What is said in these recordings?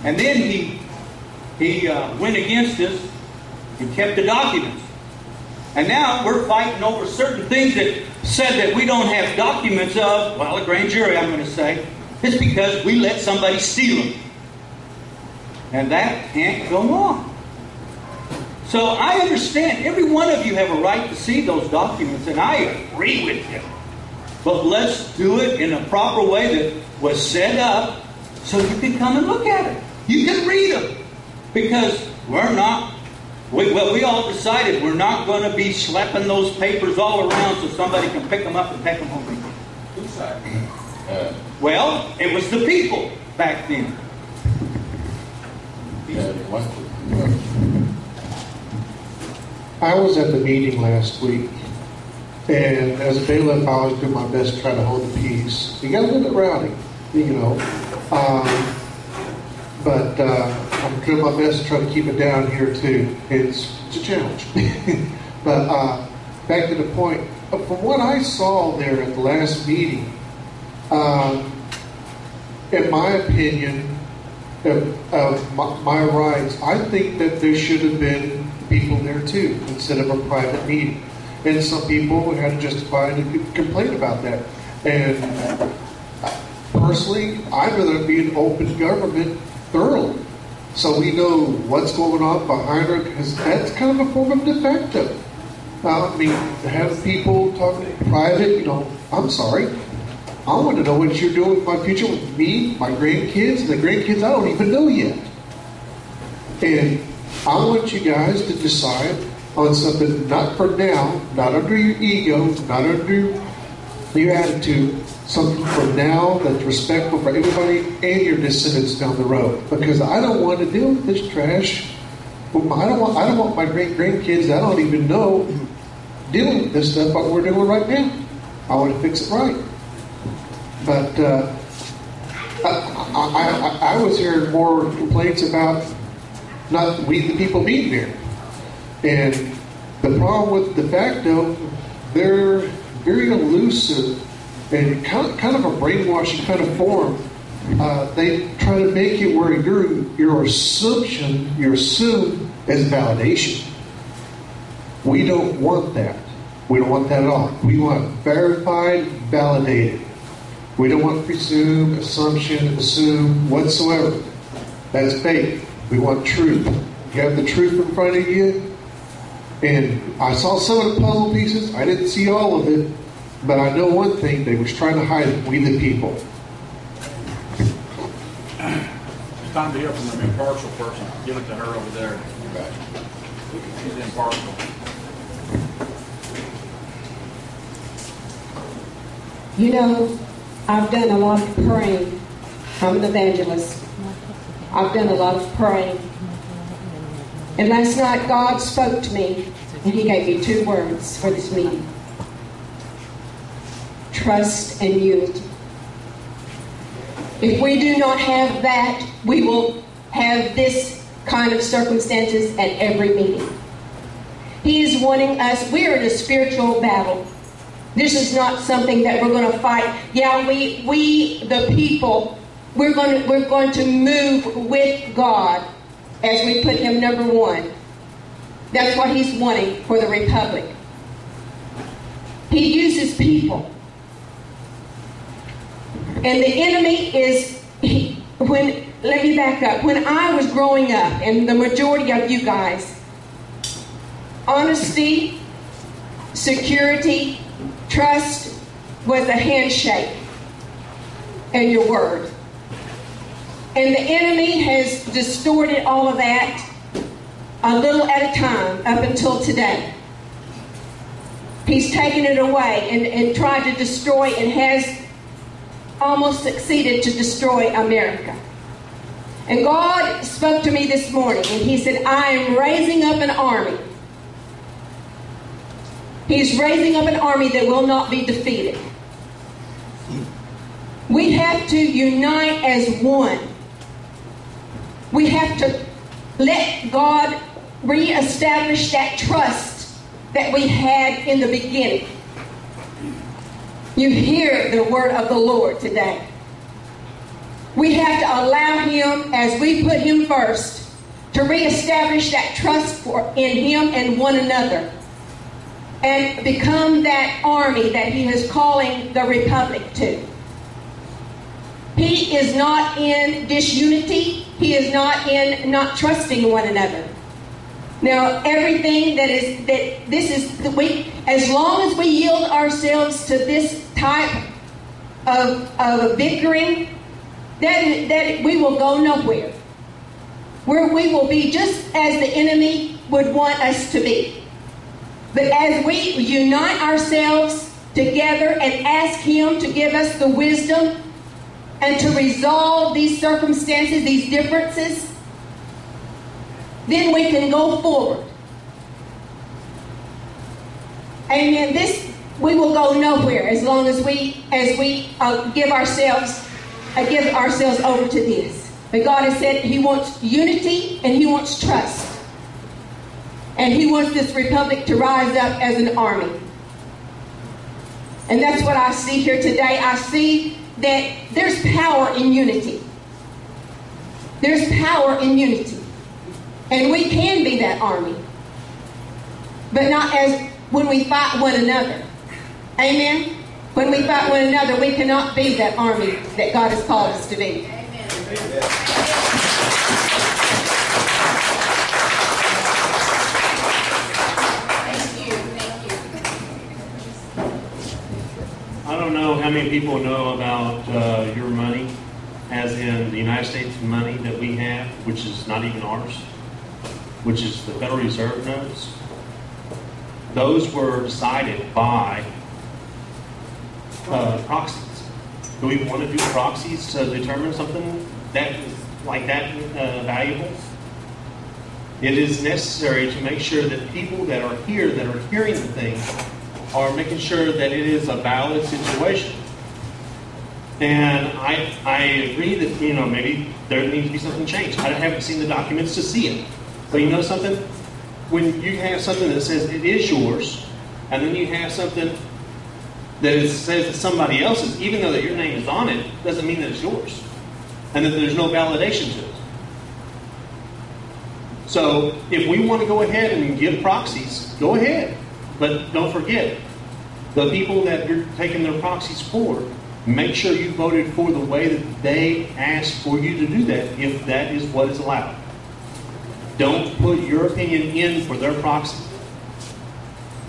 And then he went against us and kept the documents. And now we're fighting over certain things that said that we don't have documents of, well, a grand jury, I'm going to say. It's because we let somebody steal them. And that can't go on. So I understand. Every one of you have a right to see those documents, and I agree with you. But let's do it in a proper way that was set up so you can come and look at it. You can read them. Because we all decided we're not going to be schlepping those papers all around so somebody can pick them up and take them home. Whose side? Well, it was the people back then. I was at the meeting last week, and as a bailiff, I always do my best to try to hold the peace. You got a little bit rowdy, you know, but I'm doing my best to try to keep it down here too. It's a challenge. But back to the point, from what I saw there at the last meeting, in my opinion, of my rights, I think that there should have been people there too, instead of a private meeting. And some people had to justify and complain about that. And personally, I'd rather be an open government thoroughly, so we know what's going on behind her, because that's kind of a form of de facto. I mean, to have people talking private, you know, I'm sorry. I want to know what you're doing with my future, with me, my grandkids, and the grandkids I don't even know yet. And I want you guys to decide on something, not for now, not under your ego, not under your attitude, something for now that's respectful for everybody and your descendants down the road. Because I don't want to deal with this trash. I don't want my grandkids that I don't even know dealing with this stuff what we're doing right now. I want to fix it right. But I was hearing more complaints about not we the people being there. And the problem with de facto, they're very elusive and kind of a brainwashing kind of form. They try to make it where your assume is validation. We don't want that. We don't want that at all. We want verified, validated. We don't want presume, assume whatsoever. That's fake. We want truth. You have the truth in front of you. And I saw some of the puzzle pieces. I didn't see all of it. But I know one thing. They was trying to hide it. We the people. It's time to hear from an impartial person. Give it to her over there. She's impartial. You know, I've done a lot of praying. I'm an evangelist. I've done a lot of praying. And last night God spoke to me and He gave me 2 words for this meeting. Trust and unity. If we do not have that, we will have this kind of circumstances at every meeting. He is wanting us, we are in a spiritual battle. This is not something that we're going to fight. Yeah, we the people, we're going to move with God as we put Him number 1. That's what He's wanting for the Republic. He uses people. And the enemy is, let me back up. When I was growing up, and the majority of you guys, honesty, security, trust was a handshake and your word. And the enemy has distorted all of that a little at a time up until today. He's taken it away and tried to destroy, and has almost succeeded to destroy America. And God spoke to me this morning and He said, I am raising up an army. He's raising up an army that will not be defeated. We have to unite as one. We have to let God reestablish that trust that we had in the beginning. You hear the word of the Lord today. We have to allow him, as we put him first, to reestablish that trust in him and one another, and become that army that he is calling the Republic to. He is not in disunity. He is not in not trusting one another. Now, everything as long as we yield ourselves to this type of bickering, that we will go nowhere. Where we will be just as the enemy would want us to be. But as we unite ourselves together and ask him to give us the wisdom and to resolve these circumstances, these differences, then we can go forward. Amen. We will go nowhere as long as we give ourselves over to this. But God has said he wants unity and he wants trust. And he wants this republic to rise up as an army. And that's what I see here today. I see that there's power in unity. There's power in unity. And we can be that army. But not as when we fight one another. Amen? When we fight one another, we cannot be that army that God has called us to be. I don't know how many people know about your money, as in the United States money that we have, which is not even ours, which is the Federal Reserve notes. Those were decided by proxies. Do we want to do proxies to determine something that is like that valuable? It is necessary to make sure that people that are here, that are hearing the thing, are making sure that it is a valid situation. And I agree that, maybe there needs to be something changed. I haven't seen the documents to see it. But you know something? When you have something that says it is yours, and then you have something that says it's somebody else's, even though that your name is on it, doesn't mean that it's yours. And that there's no validation to it. So if we want to go ahead and give proxies, go ahead. But don't forget, the people that you're taking their proxies for, make sure you voted for the way that they asked for you to do that, if that is what is allowed. Don't put your opinion in for their proxy.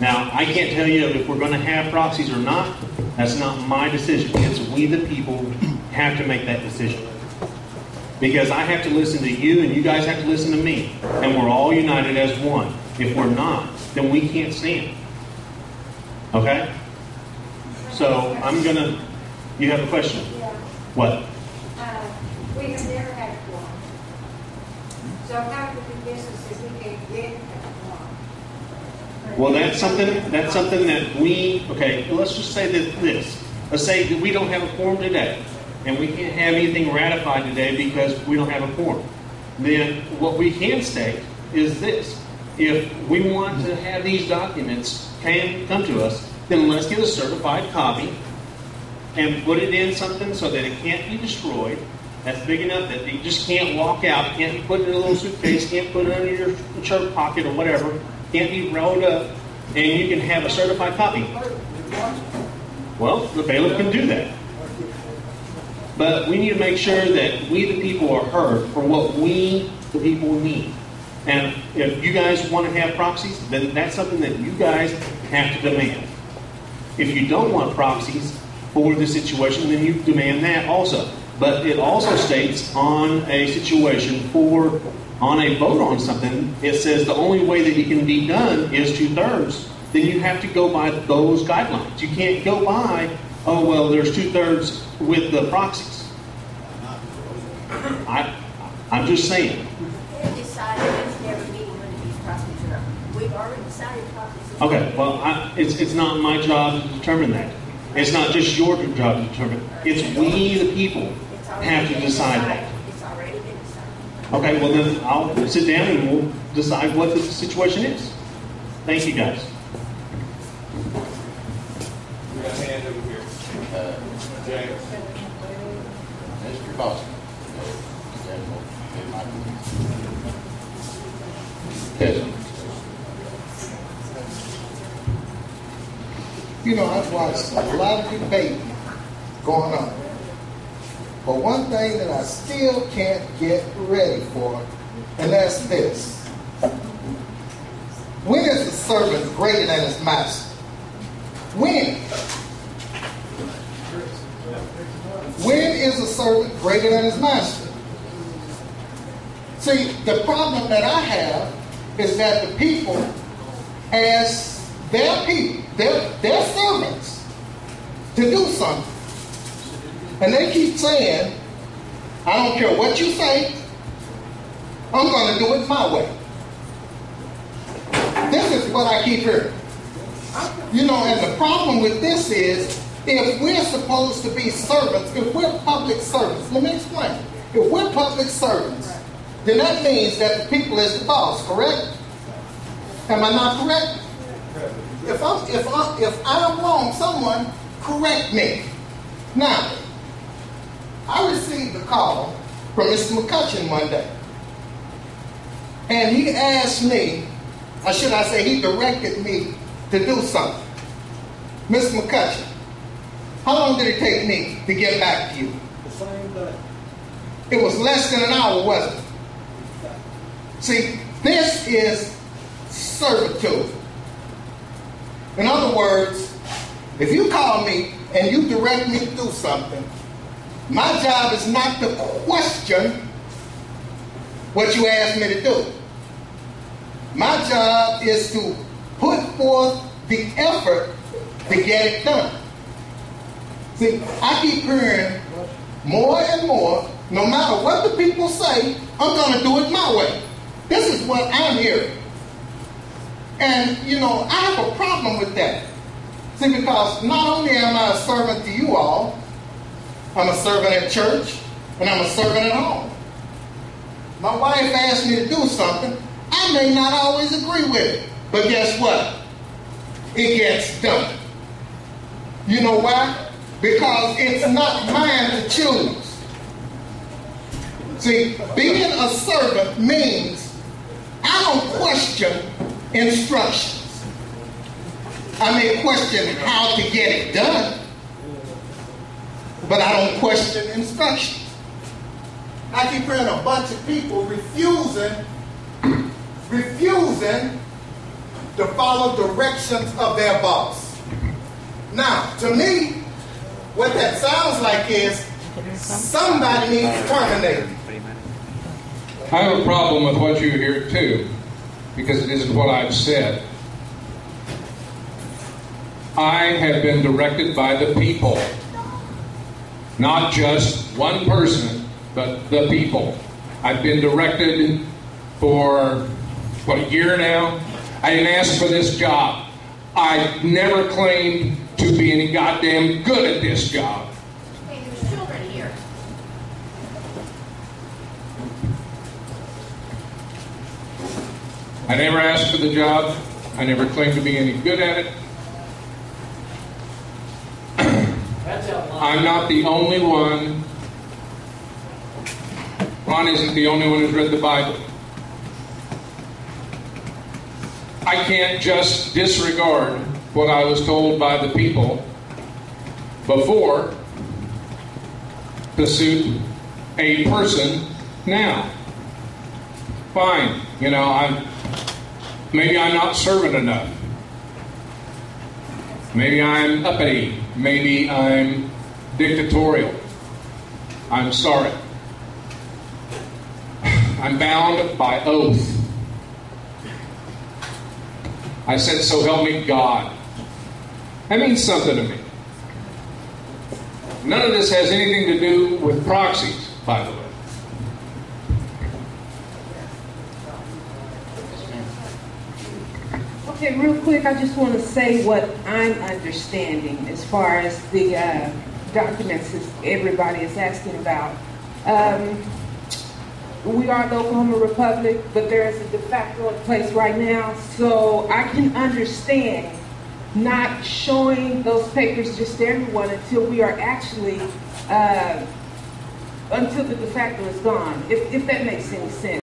Now, I can't tell you if we're going to have proxies or not. That's not my decision. It's we the people have to make that decision. Because I have to listen to you and you guys have to listen to me. And we're all united as one. If we're not, then we can't stand. Okay? So, you have a question? Yeah. What? We have never had a quorum. So how could the businesses we can't get a quorum? Well, that's something that we, okay, let's just say this. Let's say that we don't have a quorum today, and we can't have anything ratified today because we don't have a quorum. Then what we can state is this. If we want to have these documents come to us, then let's get a certified copy and put it in something so that it can't be destroyed. That's big enough that you just can't walk out, can't be put in a little suitcase, can't put it under your shirt pocket or whatever, can't be rolled up, and you can have a certified copy. Well, the bailiff can do that. But we need to make sure that we the people are heard for what we the people need. And if you guys want to have proxies, then that's something that you guys have to demand. If you don't want proxies for the situation, then you demand that also. But it also states on a situation on a vote on something, it says the only way that it can be done is 2/3. Then you have to go by those guidelines. You can't go by, oh, well, there's 2/3 with the proxies. I'm just saying. We've decided it's never meeting when these proxies are up. We've already decided proxies. Okay, well, it's not my job to determine that. It's not just your job to determine. It's we, the people, have to decide that. It's already been decided. Okay, well then I'll sit down and we'll decide what the situation is. Thank you, guys. We got a hand over here. James. Mr. Boston. You know, I've watched a lot of debate going on. But one thing that I still can't get ready for, and that's this. When is the servant greater than his master? When? When is a servant greater than his master? See, the problem that I have is that the people, as their people, their servants, to do something. And they keep saying, I don't care what you say, I'm going to do it my way. This is what I keep hearing. You know, and the problem with this is, if we're supposed to be servants, if we're public servants, let me explain. If we're public servants, then that means that the people is the boss, correct? Am I not correct? If I'm wrong, someone correct me. Now, I received a call from Mr. McCutcheon one day. And he asked me, or should I say he directed me to do something. Mr. McCutcheon, how long did it take me to get back to you? The same day. It was less than an hour, wasn't it? See, this is servitude. In other words, if you call me and you direct me to do something, my job is not to question what you asked me to do. My job is to put forth the effort to get it done. See, I keep hearing more and more, no matter what the people say, I'm going to do it my way. This is what I'm hearing. And, you know, I have a problem with that. See, because not only am I a servant to you all, I'm a servant at church, and I'm a servant at home. My wife asked me to do something. I may not always agree with it, but guess what? It gets done. You know why? Because it's not mine to choose. See, being a servant means I don't question instructions. I may question how to get it done, but I don't question instructions. I keep hearing a bunch of people refusing to follow directions of their boss. Now, to me, what that sounds like is somebody needs terminated. I have a problem with what you hear too, because it isn't what I've said. I have been directed by the people. Not just one person, but the people. I've been directed for, what, a year now? I didn't ask for this job. I never claimed to be any goddamn good at this job. Hey, there's children here. I never asked for the job. I never claimed to be any good at it. I'm not the only one. Ron isn't the only one who's read the Bible. I can't just disregard what I was told by the people before to suit a person now. Fine, you know, maybe I'm not servant enough. Maybe I'm uppity. Maybe I'm dictatorial. I'm sorry. I'm bound by oath. I said, so help me God. That means something to me. None of this has anything to do with proxies, by the way. Okay, real quick, I just want to say what I'm understanding as far as the documents that everybody is asking about. We are the Oklahoma Republic, but there is a de facto in place right now, so I can understand not showing those papers just to everyone until we are actually until the de facto is gone, if that makes any sense.